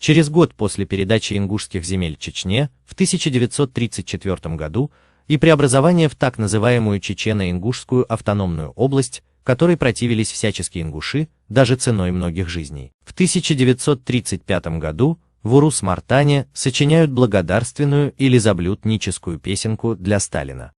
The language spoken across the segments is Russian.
Через год после передачи ингушских земель Чечне в 1934 году и преобразования в так называемую Чечено-Ингушскую автономную область, которой противились всяческие ингуши, даже ценой многих жизней. В 1935 году в Урус-Мартане сочиняют благодарственную или заблюдническую песенку для Сталина.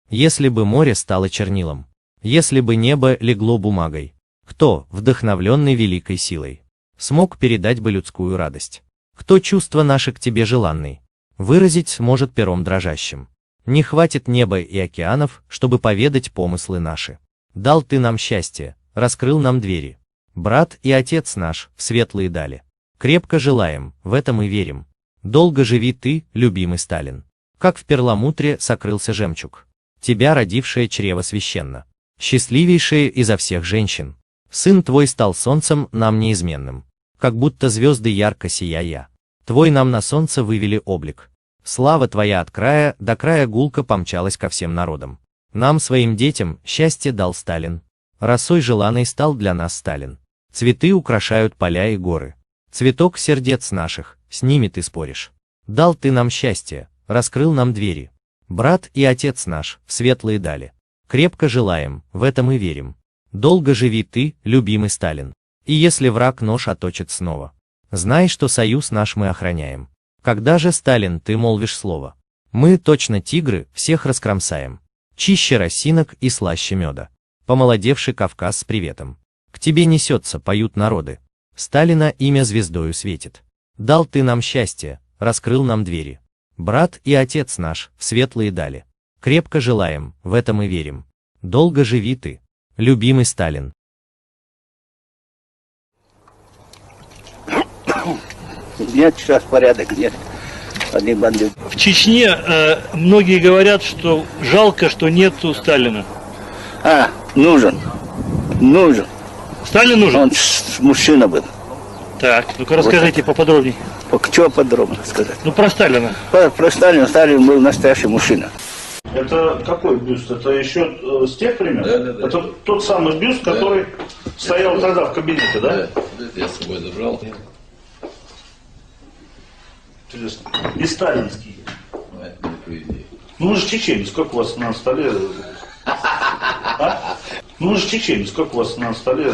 Если бы море стало чернилом, если бы небо легло бумагой, кто, вдохновленный великой силой, смог передать бы людскую радость? Кто чувства наши к тебе желанный выразить сможет пером дрожащим? Не хватит неба и океанов, чтобы поведать помыслы наши. Дал ты нам счастье, раскрыл нам двери. Брат и отец наш в светлые дали. Крепко желаем, в это мы верим. Долго живи ты, любимый Сталин. Как в перламутре сокрылся жемчуг. Тебя родившее чрево священно. Счастливейшее изо всех женщин. Сын твой стал солнцем нам неизменным. Как будто звезды ярко сияя. Твой нам на солнце вывели облик. Слава твоя от края до края гулко помчалась ко всем народам. Нам, своим детям, счастье дал Сталин. Росой желанной стал для нас Сталин. Цветы украшают поля и горы. Цветок сердец наших, с ними ты споришь. Дал ты нам счастье, раскрыл нам двери. Брат и отец наш в светлые дали. Крепко желаем, в это мы верим. Долго живи ты, любимый Сталин. И если враг нож оточит снова, знай, что союз наш мы охраняем. Когда же, Сталин, ты молвишь слово? Мы, точно тигры, всех раскромсаем. Чище росинок и слаще меда. Помолодевший Кавказ с приветом. К тебе несется, поют народы. Сталина имя звездою светит. Дал ты нам счастье, раскрыл нам двери. Брат и отец наш в светлые дали. Крепко желаем, в это мы верим. Долго живи ты, любимый Сталин. Нет, сейчас порядок, нет. Одни банды. В Чечне многие говорят, что жалко, что нету Сталина. Нужен. Сталин нужен? Он мужчина был. Так, ну-ка расскажите поподробнее. Чего подробно сказать? Ну про Сталина. Про Сталина. Сталин был настоящий мужчина. Это какой бюст? Это еще с тех времен? Да. Это тот самый бюст, который стоял тогда в кабинете, да? Да, я с собой забрал. Интересно. И сталинский. Ну вы же чеченец, как у вас на столе? Ну вы же чеченец, как у вас на столе?